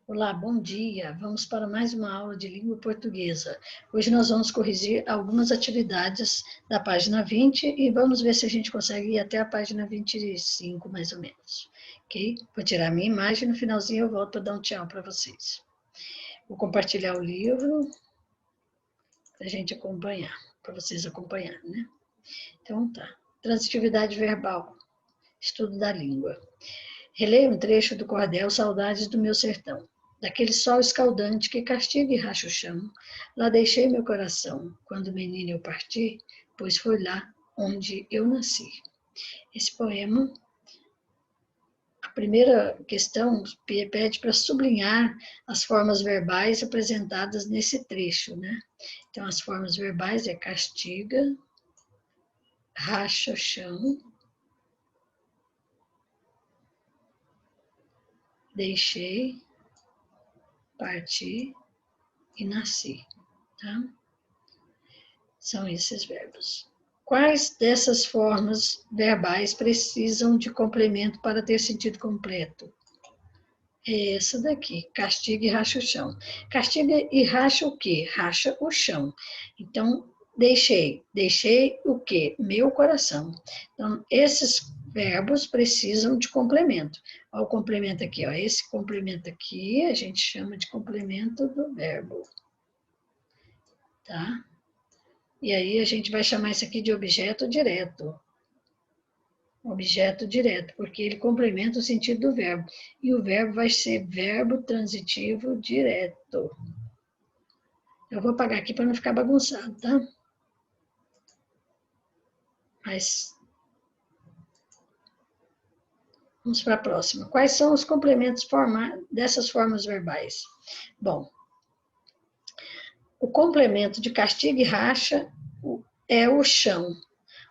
Olá, bom dia. Vamos para mais uma aula de língua portuguesa. Hoje nós vamos corrigir algumas atividades da página 20 e vamos ver se a gente consegue ir até a página 25, mais ou menos. Ok? Vou tirar minha imagem, no finalzinho eu volto para dar um tchau para vocês. Vou compartilhar o livro para a gente acompanhar, para vocês acompanharem, né? Então tá. Transitividade verbal, estudo da língua. Releio um trecho do cordel Saudades do Meu Sertão. Daquele sol escaldante que castiga e racha o chão, lá deixei meu coração, quando menina eu parti, pois foi lá onde eu nasci. Esse poema, a primeira questão pede para sublinhar as formas verbais apresentadas nesse trecho, né? Então, as formas verbais é castiga, racha o chão, deixei, parti e nasci, tá? São esses verbos. Quais dessas formas verbais precisam de complemento para ter sentido completo? É essa daqui, castiga e racha o chão. Castiga e racha o quê? Racha o chão. Então, deixei o quê? Meu coração. Então, esses verbos precisam de complemento. Olha o complemento aqui, ó. Esse complemento aqui a gente chama de complemento do verbo. Tá? E aí a gente vai chamar isso aqui de objeto direto. Objeto direto, porque ele complementa o sentido do verbo. E o verbo vai ser verbo transitivo direto. Eu vou apagar aqui para não ficar bagunçado, tá? Mas vamos para a próxima. Quais são os complementos dessas formas verbais? Bom, o complemento de castiga e racha é o chão.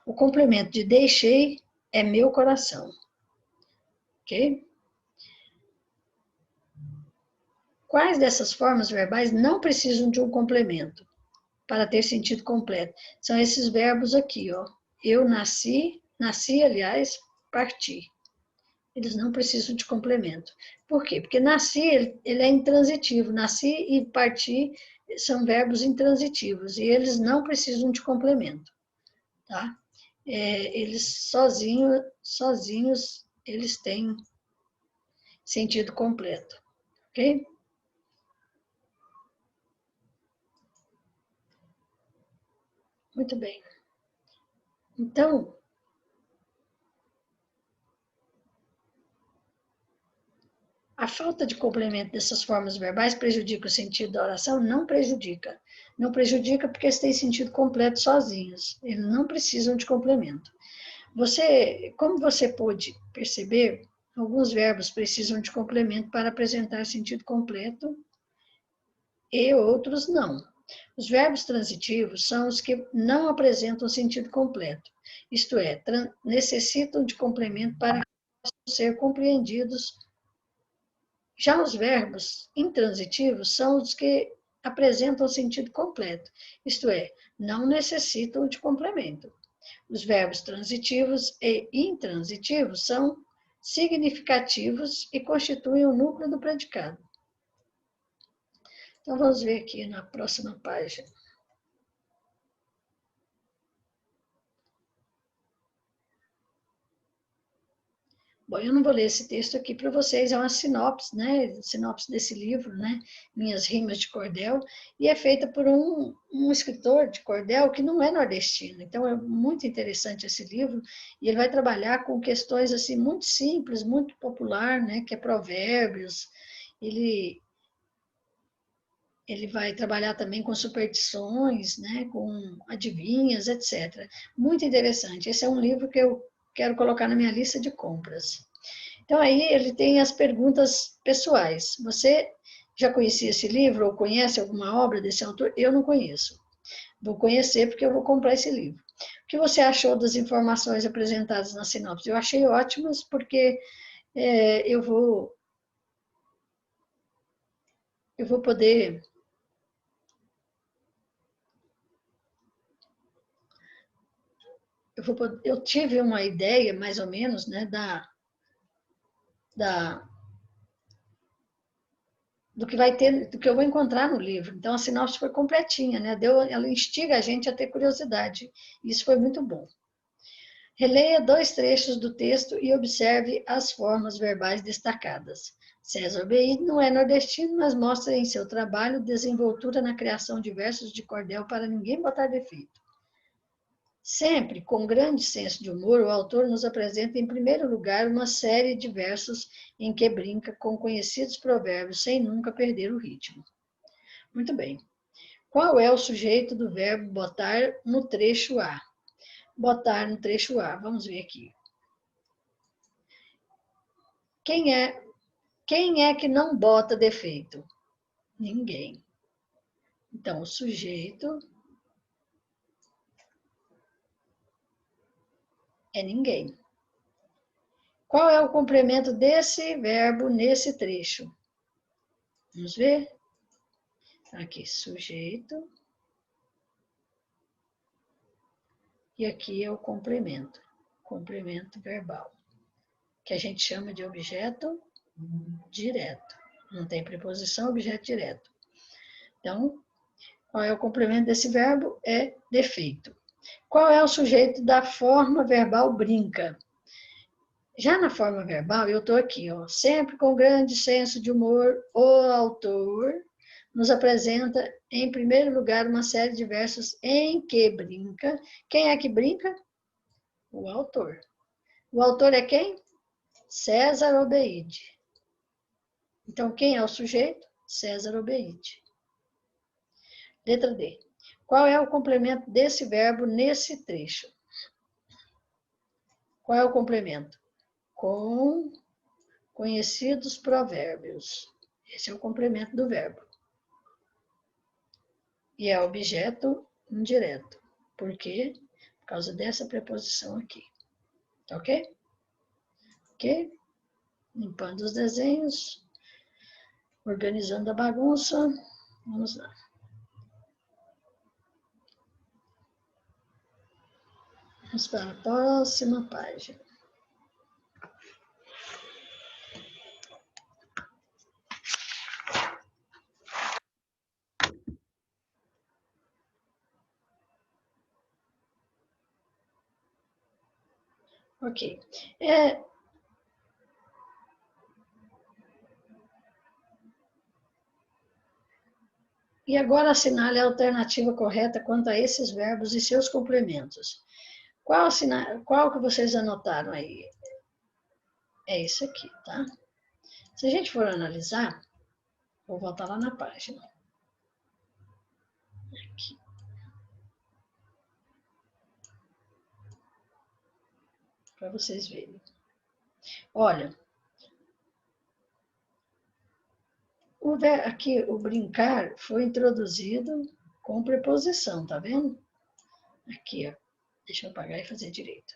O complemento de deixei é meu coração. Ok? Quais dessas formas verbais não precisam de um complemento para ter sentido completo? São esses verbos aqui, ó. Eu nasci, aliás, parti. Eles não precisam de complemento. Por quê? Porque nasci, ele é intransitivo. Nasci e parti são verbos intransitivos e eles não precisam de complemento, tá? Eles sozinhos, eles têm sentido completo, ok? Muito bem. Então, a falta de complemento dessas formas verbais prejudica o sentido da oração? Não prejudica. Não prejudica porque eles têm sentido completo sozinhos. Eles não precisam de complemento. Como você pôde perceber, alguns verbos precisam de complemento para apresentar sentido completo e outros não. Os verbos transitivos são os que não apresentam sentido completo, isto é, necessitam de complemento para ser compreendidos. Já os verbos intransitivos são os que apresentam sentido completo, isto é, não necessitam de complemento. Os verbos transitivos e intransitivos são significativos e constituem o núcleo do predicado. Então, vamos ver aqui na próxima página. Bom, eu não vou ler esse texto aqui para vocês, é uma sinopse, né? Sinopse desse livro, né? Minhas Rimas de Cordel, e é feita por um escritor de cordel que não é nordestino. Então, é muito interessante esse livro, e ele vai trabalhar com questões assim muito simples, muito popular, né? Que é provérbios. Ele vai trabalhar também com superstições, né? Com adivinhas, etc. Muito interessante. Esse é um livro que eu quero colocar na minha lista de compras. Então, aí ele tem as perguntas pessoais. Você já conhecia esse livro ou conhece alguma obra desse autor? Eu não conheço. Vou conhecer porque eu vou comprar esse livro. O que você achou das informações apresentadas na sinopse? Eu achei ótimas porque eu vou poder... Eu tive uma ideia, mais ou menos, né, da do que vai ter, do que eu vou encontrar no livro. Então a sinopse foi completinha, né? Ela instiga a gente a ter curiosidade. Isso foi muito bom. Releia 2 trechos do texto e observe as formas verbais destacadas. César Beide não é nordestino, mas mostra em seu trabalho desenvoltura na criação de versos de cordel para ninguém botar defeito. Sempre com grande senso de humor, o autor nos apresenta, em primeiro lugar, uma série de versos em que brinca com conhecidos provérbios sem nunca perder o ritmo. Muito bem. Qual é o sujeito do verbo botar no trecho A? Botar no trecho A, vamos ver aqui. Quem é que não bota defeito? Ninguém. Então, o sujeito é ninguém. Qual é o complemento desse verbo nesse trecho? Vamos ver? Aqui, sujeito. E aqui é o complemento verbal, que a gente chama de objeto direto. Não tem preposição, objeto direto. Então, qual é o complemento desse verbo? É defeito. Qual é o sujeito da forma verbal brinca? Já na forma verbal, eu estou aqui, ó, sempre com grande senso de humor, o autor nos apresenta, em primeiro lugar, uma série de versos em que brinca. Quem é que brinca? O autor. O autor é quem? César Obeide. Então, quem é o sujeito? César Obeide. Letra D. Qual é o complemento desse verbo nesse trecho? Qual é o complemento? Com conhecidos provérbios. Esse é o complemento do verbo. E é objeto indireto. Por quê? Por causa dessa preposição aqui. Tá ok? Ok? Limpando os desenhos. Organizando a bagunça. Vamos lá. Vamos para a próxima página. Ok. E agora assinale a alternativa correta quanto a esses verbos e seus complementos. Qual que vocês anotaram aí? É isso aqui, tá? Se a gente for analisar, vou voltar lá na página. Aqui. Para vocês verem. Olha, aqui o brincar foi introduzido com preposição, tá vendo? Aqui, ó. Deixa eu apagar e fazer direito.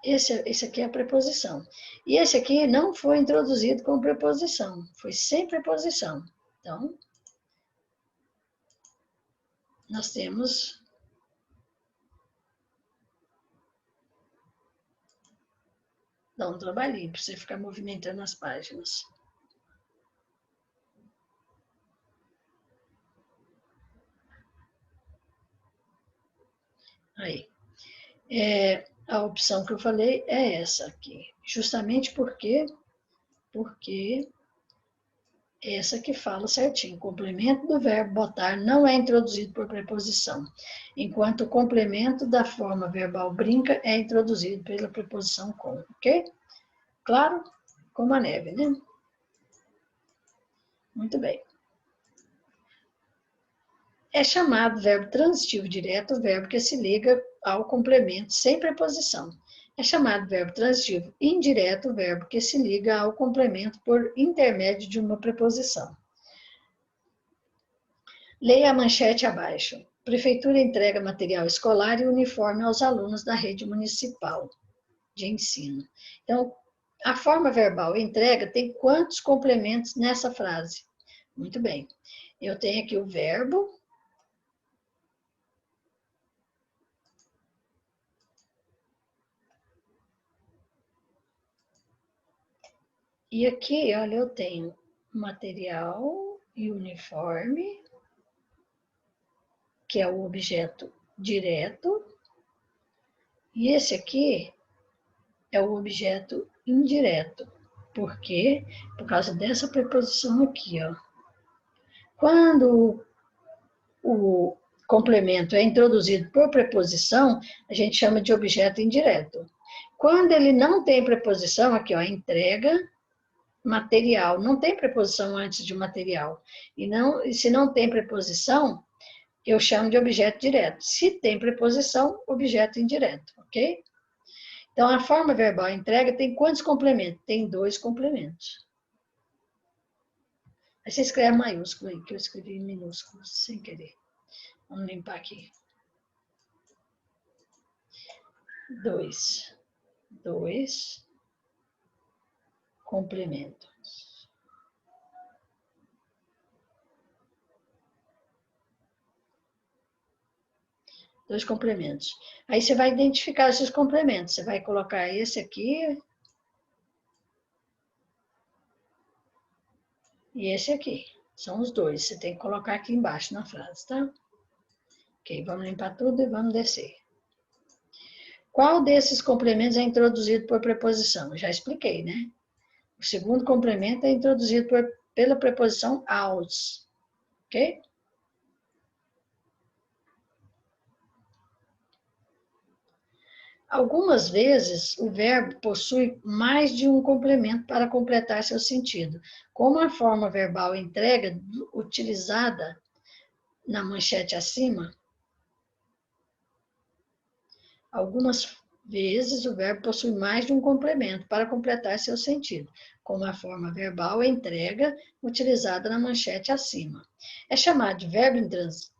Esse aqui é a preposição. E esse aqui não foi introduzido com preposição, foi sem preposição. Então, nós temos dá um trabalhinho para você ficar movimentando as páginas. Aí. A opção que eu falei é essa aqui. Justamente porque é essa que fala certinho. O complemento do verbo botar não é introduzido por preposição, enquanto o complemento da forma verbal brinca é introduzido pela preposição com, ok? Claro? Como a neve, né? Muito bem. É chamado verbo transitivo direto o verbo que se liga ao complemento sem preposição. É chamado verbo transitivo indireto o verbo que se liga ao complemento por intermédio de uma preposição. Leia a manchete abaixo. Prefeitura entrega material escolar e uniforme aos alunos da rede municipal de ensino. Então, a forma verbal entrega tem quantos complementos nessa frase? Muito bem. Eu tenho aqui o verbo, E aqui, olha, eu tenho material e uniforme, que é o objeto direto, e esse aqui é o objeto indireto. Por quê? Por causa dessa preposição aqui, ó. Quando o complemento é introduzido por preposição, a gente chama de objeto indireto. Quando ele não tem preposição, aqui, ó, entrega material, não tem preposição antes de material. E se não tem preposição, eu chamo de objeto direto. Se tem preposição, objeto indireto, ok? Então, a forma verbal entrega tem quantos complementos? Tem 2 complementos. Aí você escreve maiúsculo aí, que eu escrevi em minúsculo, sem querer. Vamos limpar aqui. 2. 2 complementos. Dois complementos. Aí você vai identificar esses complementos. Você vai colocar esse aqui e esse aqui. São os dois. Você tem que colocar aqui embaixo na frase, tá? Ok, vamos limpar tudo e vamos descer. Qual desses complementos é introduzido por preposição? Eu já expliquei, né? O segundo complemento é introduzido pela preposição aos. Ok? Algumas vezes, o verbo possui mais de um complemento para completar seu sentido, como a forma verbal entrega utilizada na manchete acima. Algumas vezes, o verbo possui mais de um complemento para completar seu sentido, como a forma verbal entrega utilizada na manchete acima. É chamado de verbo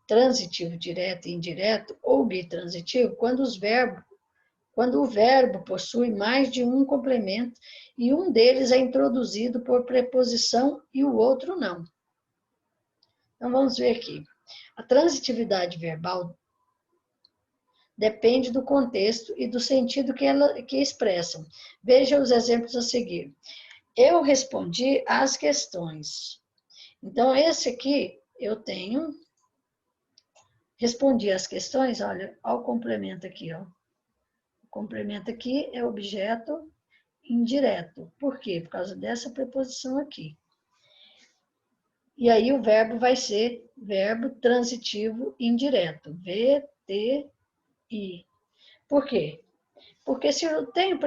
transitivo direto e indireto ou bitransitivo quando o verbo possui mais de um complemento e um deles é introduzido por preposição e o outro não. Então, vamos ver aqui. A transitividade verbal depende do contexto e do sentido que expressam. Veja os exemplos a seguir. Eu respondi às questões. Então, esse aqui eu tenho. Respondi às questões, olha, ao complemento aqui, ó. O complemento aqui é objeto indireto. Por quê? Por causa dessa preposição aqui. E aí o verbo vai ser verbo transitivo indireto. VTI. Por quê? Porque se eu tenho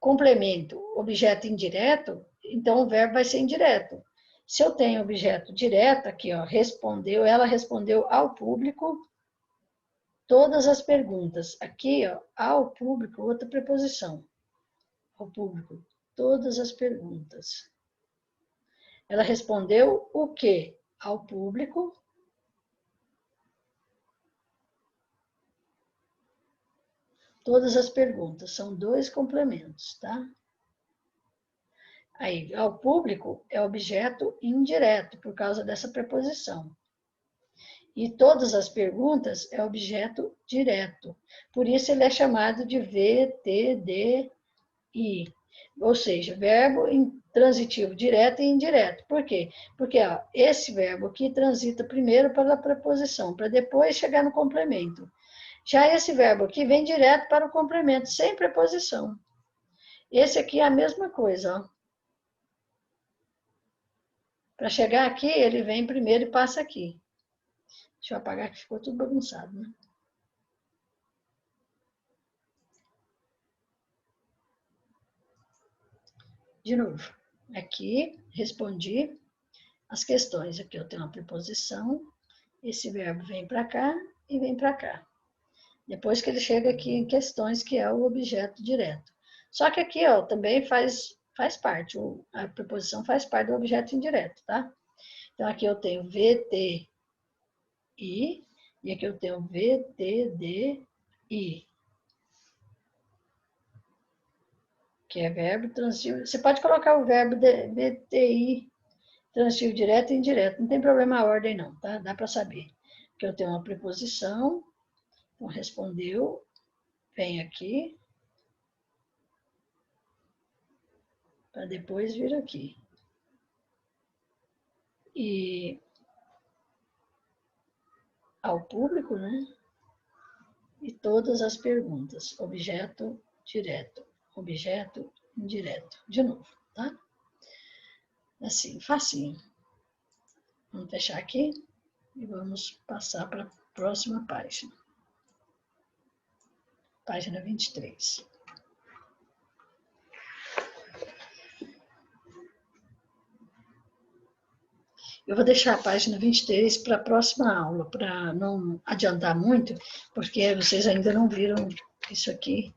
complemento, objeto indireto, então o verbo vai ser indireto. Se eu tenho objeto direto, aqui, ó, respondeu, ela respondeu ao público todas as perguntas. Aqui, ó, ao público, outra preposição. Ao público, todas as perguntas. Ela respondeu o quê? Ao público. Todas as perguntas. São 2 complementos, tá? Aí, ao público é objeto indireto, por causa dessa preposição. E todas as perguntas é objeto direto. Por isso ele é chamado de VTDI. Ou seja, verbo transitivo direto e indireto. Por quê? Porque ó, esse verbo aqui transita primeiro pela preposição, para depois chegar no complemento. Já esse verbo aqui vem direto para o complemento, sem preposição. Esse aqui é a mesma coisa, ó. Para chegar aqui, ele vem primeiro e passa aqui. Deixa eu apagar que ficou tudo bagunçado, né? De novo, aqui respondi as questões. Aqui eu tenho uma preposição, esse verbo vem para cá e vem para cá. Depois que ele chega aqui em questões, que é o objeto direto. Só que aqui, ó, também faz parte, a preposição faz parte do objeto indireto, tá? Então, aqui eu tenho VTI e aqui eu tenho VTDI, que é verbo transitivo. Você pode colocar o verbo VTI transitivo direto e indireto, não tem problema a ordem não, tá? Dá para saber. Que eu tenho uma preposição, então respondeu, vem aqui, para depois vir aqui. E ao público, né? E todas as perguntas. Objeto direto, objeto indireto. De novo, tá? Assim, facinho. Vamos fechar aqui e vamos passar para a próxima página. Página 23. Eu vou deixar a página 23 para a próxima aula, para não adiantar muito, porque vocês ainda não viram isso aqui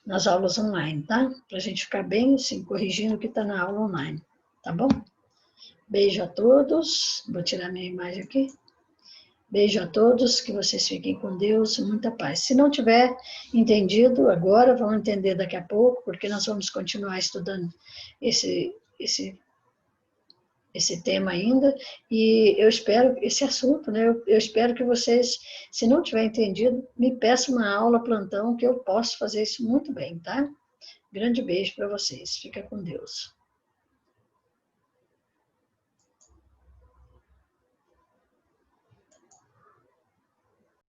nas aulas online, tá? Para a gente ficar bem assim, corrigindo o que está na aula online, tá bom? Beijo a todos. Vou tirar minha imagem aqui. Beijo a todos, que vocês fiquem com Deus, muita paz. Se não tiver entendido agora, vão entender daqui a pouco, porque nós vamos continuar estudando esse tema ainda, e eu espero, esse assunto, né, eu espero que vocês, se não tiver entendido, me peçam uma aula plantão, que eu posso fazer isso muito bem, tá? Grande beijo para vocês, fica com Deus.